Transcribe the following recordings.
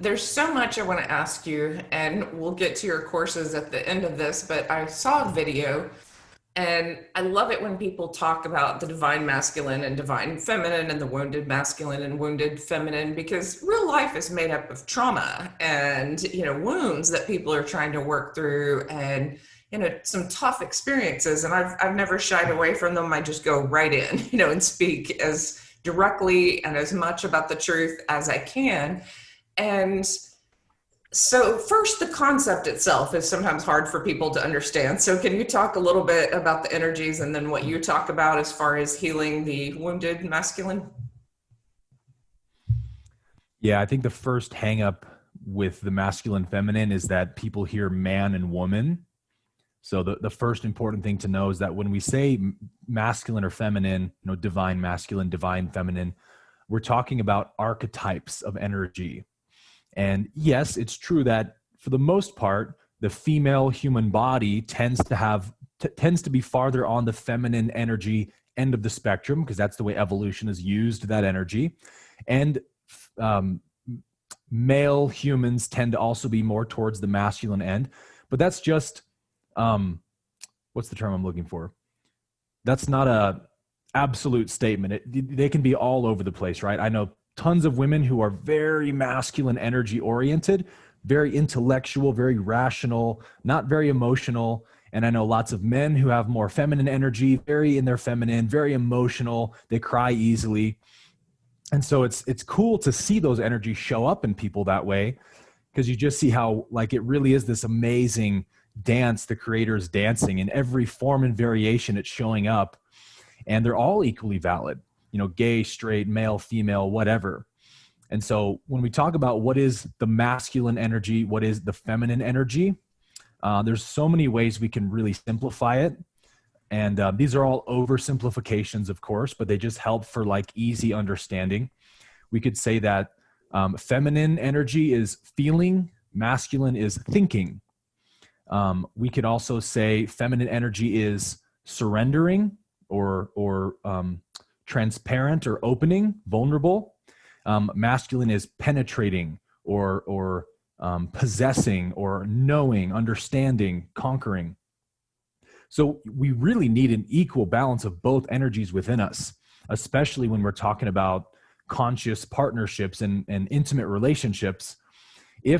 there's so much I want to ask you, and we'll get to your courses at the end of this, but I saw a video and I love it when people talk about the divine masculine and divine feminine and the wounded masculine and wounded feminine, because real life is made up of trauma and, wounds that people are trying to work through and, some tough experiences. And I've never shied away from them. I just go right in, and speak as directly and as much about the truth as I can. And so first, the concept itself is sometimes hard for people to understand. So can you talk a little bit about the energies and then what you talk about as far as healing the wounded masculine? Yeah, I think the first hang up with the masculine feminine is that people hear man and woman. So the first important thing to know is that when we say masculine or feminine, divine masculine, divine feminine, we're talking about archetypes of energy. And yes, it's true that for the most part, the female human body tends to be farther on the feminine energy end of the spectrum, because that's the way evolution has used that energy. And male humans tend to also be more towards the masculine end. But that's just, what's the term I'm looking for? That's not a absolute statement. They can be all over the place, right? I know tons of women who are very masculine energy oriented, very intellectual, very rational, not very emotional. And I know lots of men who have more feminine energy, very in their feminine, very emotional. They cry easily. And so it's cool to see those energies show up in people that way, because you just see how it really is this amazing dance the creator is dancing in every form and variation it's showing up. And they're all equally valid. Gay, straight, male, female, whatever. And so when we talk about what is the masculine energy, what is the feminine energy, there's so many ways we can really simplify it. And these are all oversimplifications, of course, but they just help for easy understanding. We could say that feminine energy is feeling, masculine is thinking. We could also say feminine energy is surrendering or transparent or opening, vulnerable. Masculine is penetrating or possessing or knowing, understanding, conquering. So we really need an equal balance of both energies within us, especially when we're talking about conscious partnerships and intimate relationships. I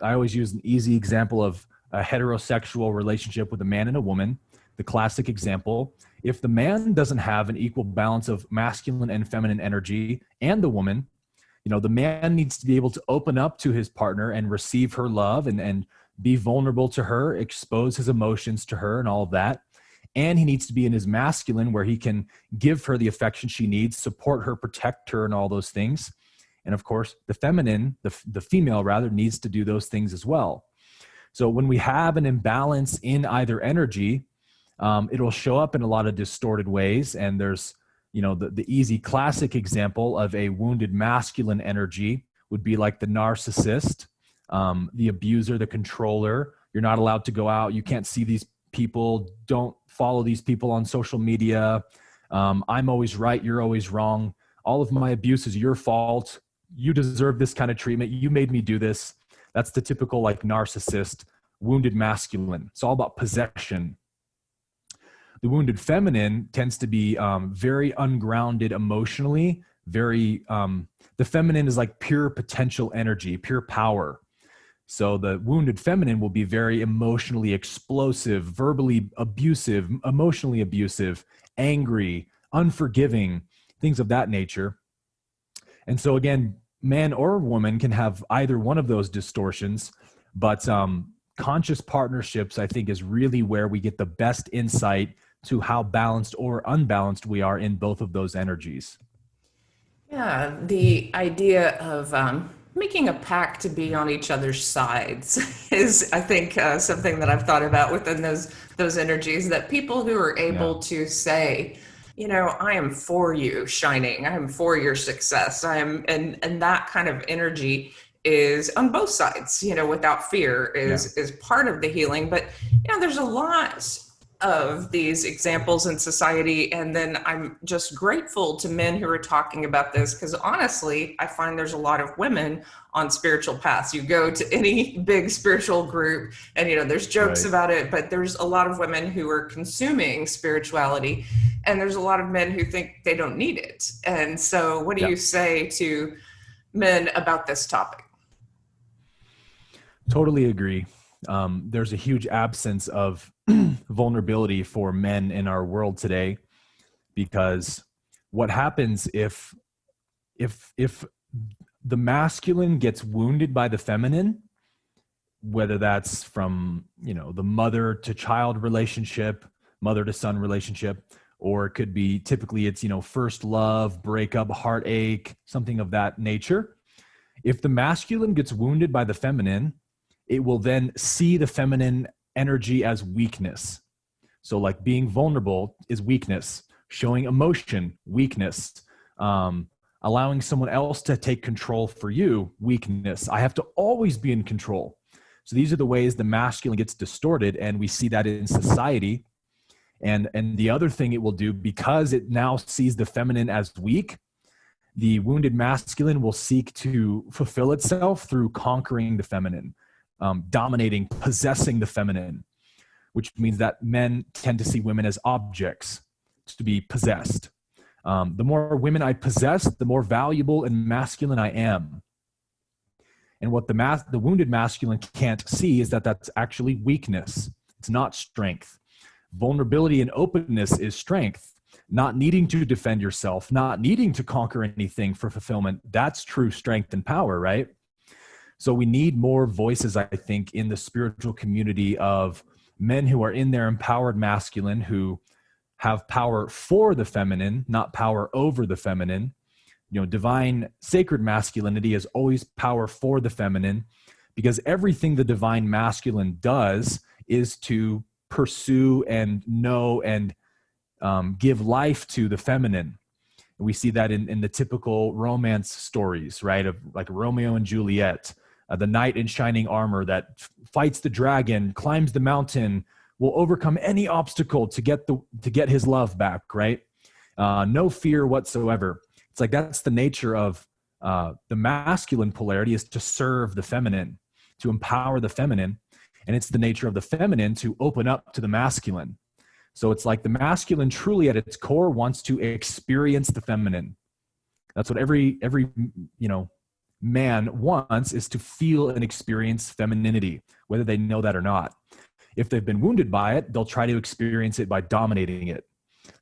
always use an easy example of a heterosexual relationship with a man and a woman, the classic example. If the man doesn't have an equal balance of masculine and feminine energy, and the woman, the man needs to be able to open up to his partner and receive her love and be vulnerable to her, expose his emotions to her and all of that. And he needs to be in his masculine, where he can give her the affection she needs, support her, protect her, and all those things. And of course, the feminine, the female rather, needs to do those things as well. So when we have an imbalance in either energy, it'll show up in a lot of distorted ways. And there's, the easy classic example of a wounded masculine energy would be like the narcissist, the abuser, the controller. You're not allowed to go out. You can't see these people. Don't follow these people on social media. I'm always right. You're always wrong. All of my abuse is your fault. You deserve this kind of treatment. You made me do this. That's the typical narcissist, wounded masculine. It's all about possession. The wounded feminine tends to be very ungrounded emotionally. The feminine is like pure potential energy, pure power. So the wounded feminine will be very emotionally explosive, verbally abusive, emotionally abusive, angry, unforgiving, things of that nature. And so again, man or woman can have either one of those distortions, but conscious partnerships, I think, is really where we get the best insight to how balanced or unbalanced we are in both of those energies. Yeah, the idea of making a pact to be on each other's sides is, I think, something that I've thought about within those energies, that people who are able to say, I am for you shining, I am for your success, and that kind of energy is on both sides, without fear is part of the healing. But, there's a lot of these examples in society. And then I'm just grateful to men who are talking about this, because honestly, I find there's a lot of women on spiritual paths. You go to any big spiritual group and, there's jokes Right. about it, but there's a lot of women who are consuming spirituality. And there's a lot of men who think they don't need it. And so, what do Yeah. you say to men about this topic? Totally agree. There's a huge absence of vulnerability for men in our world today, because what happens if the masculine gets wounded by the feminine, whether that's from, the mother to child relationship, mother to son relationship, or it could be, typically it's, first love, breakup, heartache, something of that nature. If the masculine gets wounded by the feminine, it will then see the feminine energy as weakness. So like being vulnerable is weakness, showing emotion, weakness, allowing someone else to take control for you, weakness. I have to always be in control. So these are the ways the masculine gets distorted, and we see that in society. And the other thing it will do, because it now sees the feminine as weak, the wounded masculine will seek to fulfill itself through conquering the feminine, dominating, possessing the feminine, which means that men tend to see women as objects to be possessed. The more women I possess, the more valuable and masculine I am. And what the wounded masculine can't see is that that's actually weakness. It's not strength. Vulnerability and openness is strength. Not needing to defend yourself, not needing to conquer anything for fulfillment, that's true strength and power, right? So we need more voices, I think, in the spiritual community of men who are in their empowered masculine, who have power for the feminine, not power over the feminine. Divine sacred masculinity is always power for the feminine, because everything the divine masculine does is to pursue and know and give life to the feminine. And we see that in the typical romance stories, right? Of like Romeo and Juliet, the knight in shining armor that fights the dragon, climbs the mountain, will overcome any obstacle to get his love back, right? No fear whatsoever. It's like that's the nature of the masculine polarity, is to serve the feminine, to empower the feminine. And it's the nature of the feminine to open up to the masculine. So it's like the masculine truly at its core wants to experience the feminine. That's what every man wants, is to feel and experience femininity, whether they know that or not. If they've been wounded by it, they'll try to experience it by dominating it.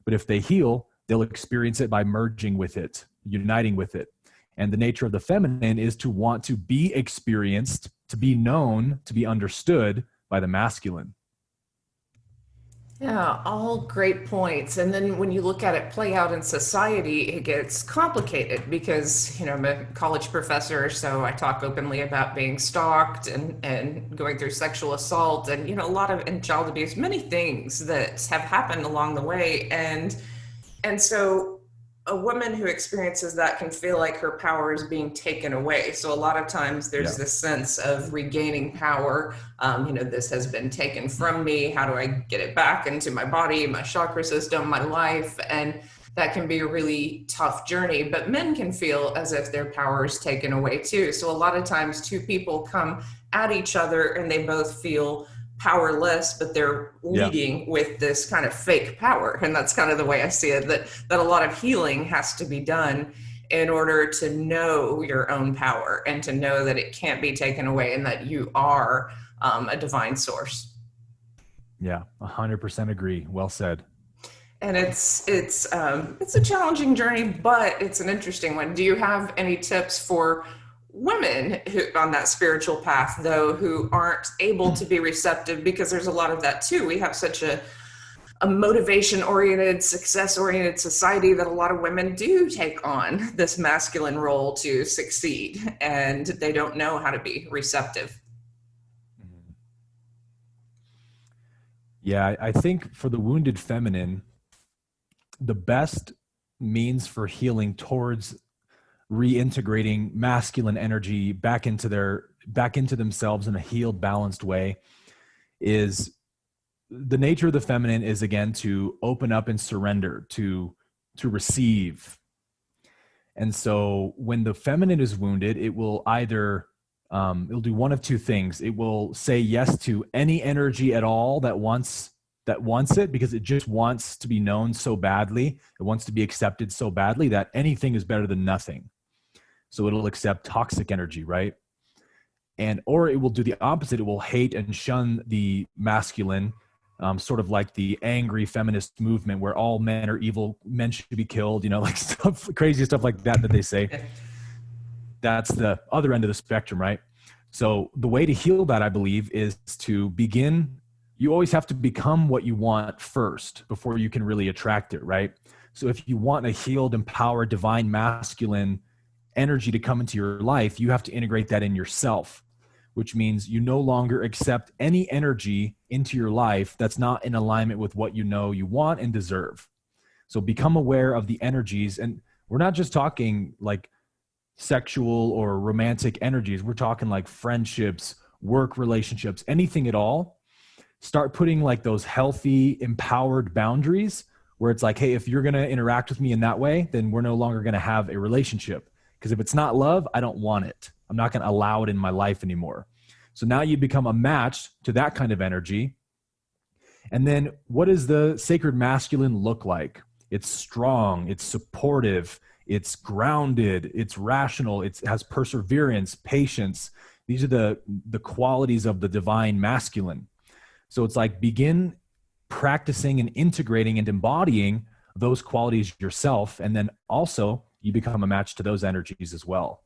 But if they heal, they'll experience it by merging with it, uniting with it. And the nature of the feminine is to want to be experienced, to be known, to be understood by the masculine. Yeah, all great points. And then when you look at it play out in society, it gets complicated because, I'm a college professor, so I talk openly about being stalked and going through sexual assault and, a lot of and child abuse, many things that have happened along the way. And so a woman who experiences that can feel like her power is being taken away. So a lot of times there's Yeah. this sense of regaining power. This has been taken from me. How do I get it back into my body, my chakra system, my life? And that can be a really tough journey. But men can feel as if their power is taken away too. So a lot of times two people come at each other and they both feel powerless, but they're Yeah. leading with this kind of fake power. And that's kind of the way I see it, that a lot of healing has to be done in order to know your own power and to know that it can't be taken away and that you are a divine source. Yeah. 100% agree. Well said. And it's a challenging journey, but it's an interesting one. Do you have any tips for women who on that spiritual path, though, who aren't able to be receptive? Because there's a lot of that too. We have such a motivation oriented, success oriented society that a lot of women do take on this masculine role to succeed, and they don't know how to be receptive. Yeah. I think for the wounded feminine, the best means for healing towards reintegrating masculine energy back into themselves in a healed, balanced way is the nature of the feminine is, again, to open up and surrender, to receive. And so when the feminine is wounded, it will either, it'll do one of two things. It will say yes to any energy at all that wants it, because it just wants to be known so badly. It wants to be accepted so badly that anything is better than nothing. So it'll accept toxic energy, right? Or it will do the opposite. It will hate and shun the masculine, sort of like the angry feminist movement where all men are evil, men should be killed, like stuff, crazy stuff like that they say. That's the other end of the spectrum, right? So the way to heal that, I believe, is to begin. You always have to become what you want first before you can really attract it, right? So if you want a healed, empowered, divine masculine energy to come into your life, you have to integrate that in yourself, which means you no longer accept any energy into your life that's not in alignment with what you know you want and deserve. So become aware of the energies. And we're not just talking like sexual or romantic energies. We're talking like friendships, work relationships, anything at all. Start putting like those healthy, empowered boundaries where it's like, hey, if you're going to interact with me in that way, then we're no longer going to have a relationship. Because if it's not love, I don't want it. I'm not going to allow it in my life anymore. So now you become a match to that kind of energy. And then what does the sacred masculine look like? It's strong, it's supportive, it's grounded, it's rational, it has perseverance, patience. These are the qualities of the divine masculine. So it's like begin practicing and integrating and embodying those qualities yourself. And then also you become a match to those energies as well.